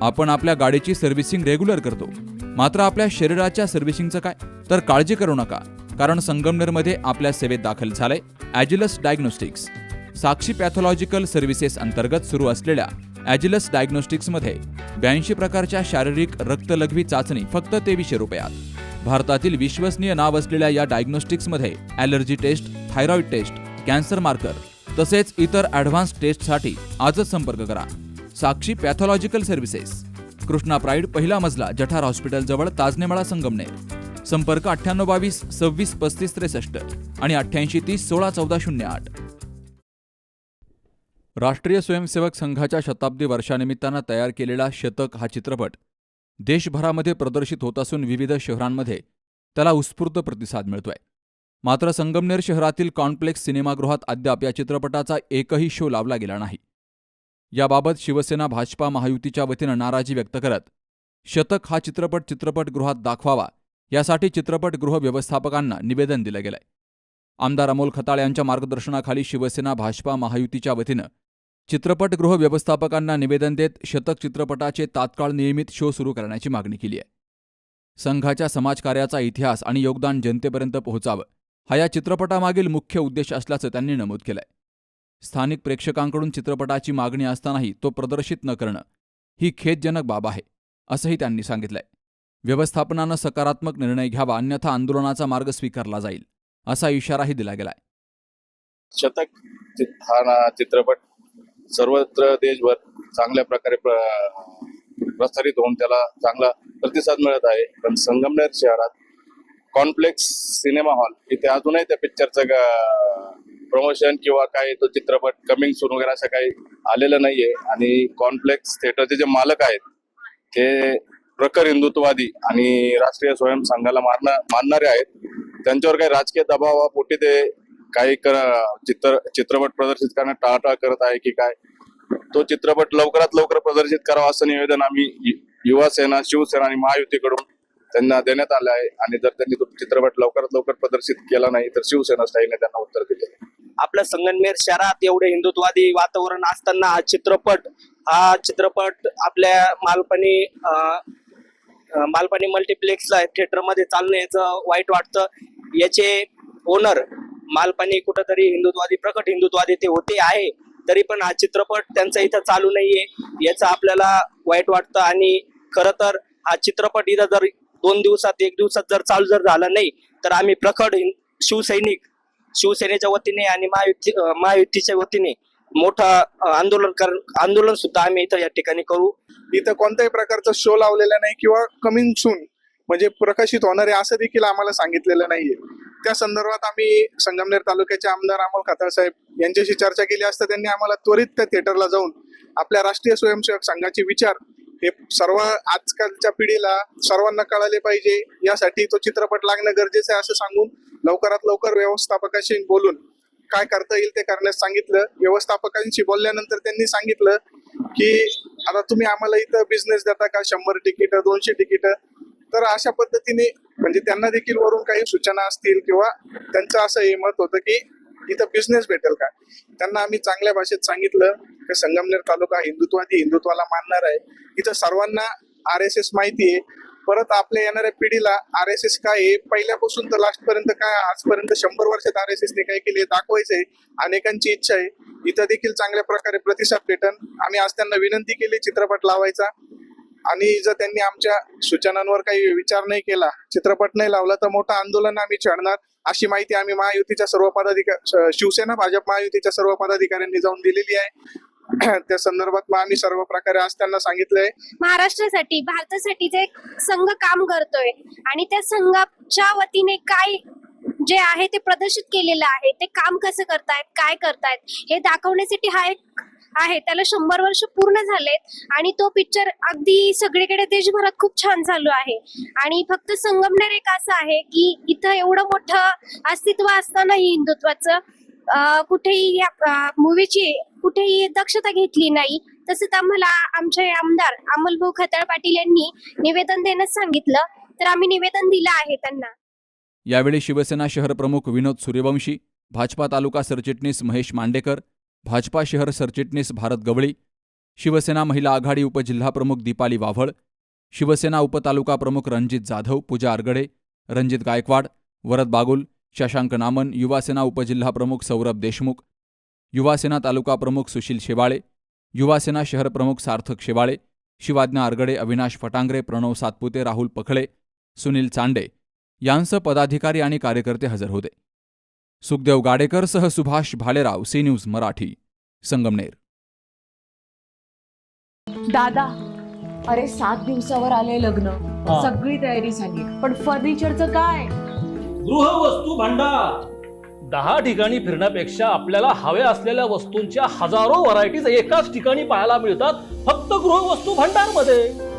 आपण आपल्या गाडीची सर्व्हिसिंग रेग्युलर करतो, मात्र आपल्या शरीराच्या सर्व्हिसिंगचं काय? तर काळजी करू नका, कारण संगमनेरमध्ये आपल्या सेवेत दाखल झालंय ॲजिलस डायग्नोस्टिक्स. साक्षी पॅथॉलॉजिकल सर्व्हिसेस अंतर्गत सुरू असलेल्या ॲजिलस डायग्नोस्टिक्समध्ये 82 प्रकारच्या शारीरिक रक्तलघवी चाचणी फक्त 2300 रुपयात. भारतातील विश्वसनीय नाव असलेल्या या डायग्नोस्टिक्समध्ये allergy test, thyroid test, cancer marker तसेच इतर ॲडव्हान्स टेस्टसाठी आजच संपर्क करा. Sakshi pathological services, Krishna pride, पहिला मजला, जठार हॉस्पिटल जवळ, ताजनेमाळा, संगमनेर. संपर्क 9822 26 35 63 आणि 88 30 16 14 08. राष्ट्रीय स्वयंसेवक संघाच्या शताब्दी वर्षानिमित्तानं तयार केलेला शतक हा चित्रपट देशभरामध्ये प्रदर्शित होत असून विविध शहरांमध्ये त्याला उत्स्फूर्त प्रतिसाद मिळतोय. मात्र संगमनेर शहरातील कॉम्प्लेक्स सिनेमागृहात अद्याप या चित्रपटाचा एकही शो लावला गेला नाही. याबाबत शिवसेना भाजपा महायुतीच्या वतीनं नाराजी व्यक्त करत शतक हा चित्रपट चित्रपटगृहात दाखवावा यासाठी चित्रपटगृह व्यवस्थापकांना निवेदन दिलं गेलंय. आमदार अमोल खताळ यांच्या मार्गदर्शनाखाली शिवसेना भाजपा महायुतीच्या वतीनं चित्रपटगृह व्यवस्थापकांना निवेदन देत शतक चित्रपटाचे तात्काळ नियमित शो सुरू करण्याची मागणी केली आहे. संघाच्या समाजकार्याचा इतिहास आणि योगदान जनतेपर्यंत पोहोचावं हा या चित्रपटामागील मुख्य उद्देश असल्याचं त्यांनी नमूद केलंय. स्थानिक प्रेक्षकांकडून चित्रपटाची मागणी असतानाही तो प्रदर्शित न करणं ही खेदजनक बाब आहे, असंही त्यांनी सांगितलंय. व्यवस्थापनानं सकारात्मक निर्णय घ्यावा, अन्यथा आंदोलनाचा मार्ग स्वीकारला जाईल, असा इशाराही दिला गेलाय. शतक हा चित्रपट सर्वत्र देशभर चांगल्या प्रकारे प्रसारित होऊन त्याला चांगला प्रतिसाद मिळत आहे. पण संगमनेर शहरात कॉम्प्लेक्स सिनेमा हॉल इथे अजूनही त्या पिक्चरचं प्रमोशन किंवा काही तो चित्रपट कमिंग सून वगैरे असं काही आलेलं नाहीये. आणि कॉम्प्लेक्स थिएटरचे जे मालक आहेत ते प्रखर हिंदुत्ववादी आणि राष्ट्रीय स्वयं संघाला मानणारे आहेत. त्यांच्यावर काही राजकीय दबावापोटी ते काही चित्रपट प्रदर्शित करण्यात टाळाटाळ करत आहे की काय, तो चित्रपट लवकरात लवकर प्रदर्शित करावा असं निवेदन आम्ही युवा सेना, शिवसेना आणि महायुतीकडून त्यांना देण्यात आलं आहे. आणि जर त्यांनी तो चित्रपट लवकरात लवकर प्रदर्शित केला नाही तर शिवसेना स्टाईलने त्यांना उत्तर दिले. आपल्या संगमनेर शहरात एवढे हिंदुत्ववादी वातावरण असताना हा चित्रपट आपल्या मालपाणी मल्टिप्लेक्सला थिएटरमध्ये चालणं याचं वाईट वाटतं. याचे ओनर मालपाणी कुठंतरी प्रकट हिंदुत्ववादी ते होते आहे, तरी पण हा चित्रपट त्यांचा इथं चालू नाहीये याचं आपल्याला वाईट वाटतं. आणि खरं तर हा चित्रपट इथं जर 2 दिवसात 1 दिवसात जर चालू झाला नाही तर आम्ही प्रखट शिवसेनेच्या वतीने आणि महायुतीच्या वतीने मोठं आंदोलन सुद्धा आम्ही इथं या ठिकाणी करू. इथं कोणत्याही प्रकारचा शो लावलेला नाही किंवा कमिंग सून म्हणजे प्रकाशित होणार आहे असं देखील आम्हाला सांगितलेलं नाहीये. त्या संदर्भात आम्ही संगमनेर तालुक्याचे आमदार अमोल खताळ साहेब यांच्याशी चर्चा केली असता त्यांनी आम्हाला त्वरित त्या थिएटरला जाऊन आपल्या राष्ट्रीय स्वयंसेवक संघाचे विचार हे सर्व आजकालच्या पिढीला सर्वांना कळाले पाहिजे, यासाठी तो चित्रपट लागणं गरजेचं आहे असं सांगून लवकरात लवकर व्यवस्थापकाशी बोलून काय करता येईल ते करण्यास सांगितलं. व्यवस्थापकांशी बोलल्यानंतर त्यांनी सांगितलं की आता तुम्ही आम्हाला इथं बिझनेस देता का, 100 तिकीट 200 तिकीट, तर अशा पद्धतीने म्हणजे त्यांना देखील वरून काही सूचना असतील किंवा त्यांचं असं हे मत होतं की इथं बिझनेस भेटेल का. त्यांना आम्ही चांगल्या भाषेत सांगितलं की संगमनेर तालुका हिंदुत्वाला मानणार आहे. इथं सर्वांना RSS माहिती आहे. परत आपल्या येणाऱ्या पिढीला RSS काय आहे, पहिल्यापासून तर लास्ट पर्यंत काय, आजपर्यंत 100 वर्षात RSS ने काय केले दाखवायचंय. अनेकांची इच्छा आहे. इथं देखील चांगल्या प्रकारे प्रतिसाद भेटन. आम्ही आज त्यांना विनंती केली चित्रपट लावायचा, आणि जर त्यांनी आमच्या सूचनांवर काही विचार नाही केला, चित्रपट नाही लावला तर मोठं आंदोलन आम्ही छेडणार अशी माहिती आम्ही महायुतीच्या सर्व शिवसेना भाजप महायुतीच्या सर्व पदाधिकाऱ्यांनी जाऊन दिलेली आहे. त्या संदर्भात आम्ही सर्व प्रकारे आज त्यांना सांगितलंय. महाराष्ट्रासाठी, भारतासाठी जे संघ काम करतोय आणि त्या संघाच्या वतीने काय जे आहे ते प्रदर्शित केलेलं आहे, ते काम कसं करतायत, काय करतायत हे दाखवण्यासाठी हा एक आहे. त्याला 100 वर्ष पूर्ण झालेत आणि तो पिक्चर अगदी सगळीकडे देशभरात खूप छान चालू आहे. आणि फक्त संगमनेर एक असं आहे की इथं एवढं मोठं अस्तित्व असतानाही हिंदुत्वाचं कुठेही या मूवीची कुठेही दक्षता घेतली नाही. तसंच आम्हाला आमचे आमदार अमोलभाऊ खताळ पाटील यांनी निवेदन देण्यास सांगितलं, तर आम्ही निवेदन दिलं आहे त्यांना. यावेळी शिवसेना शहर प्रमुख विनोद सूर्यवंशी, भाजपा तालुका सरचिटणीस महेश मांडेकर, भाजपा शहर सरचिटणीस भारत गवळी, शिवसेना महिला आघाडी उपजिल्हाप्रमुख दीपाली वाव्हळ, शिवसेना उपतालुका प्रमुख रणजित जाधव, पूजा आरगडे, रणजित गायकवाड, वरद बागुल, शशांक नामन, युवासेना उपजिल्हाप्रमुख सौरभ देशमुख, युवासेना तालुका प्रमुख सुशील शेवाळे, युवासेना शहर प्रमुख सार्थक शेवाळे, शिवाज्ञा आरगडे, अविनाश फटांगरे, प्रणव सातपुते, राहुल पखळे, सुनील चांडे यांसह पदाधिकारी आणि कार्यकर्ते हजर होते. सुखदेव गाडेकरसह सुभाष भालेराव, सी न्यूज मराठी, संगमनेर. दादा, अरे 7 दिवसावर आले लग्न, सगळी तयारी झाली, पण फर्निचरचं काय? गृहवस्तू भांडार 10 ठिकाणी फिरण्यापेक्षा आपल्याला हव्या असलेल्या वस्तूंच्या हजारो व्हरायटीज एकाच ठिकाणी पाहायला मिळतात फक्त गृहवस्तू भांडार मध्ये.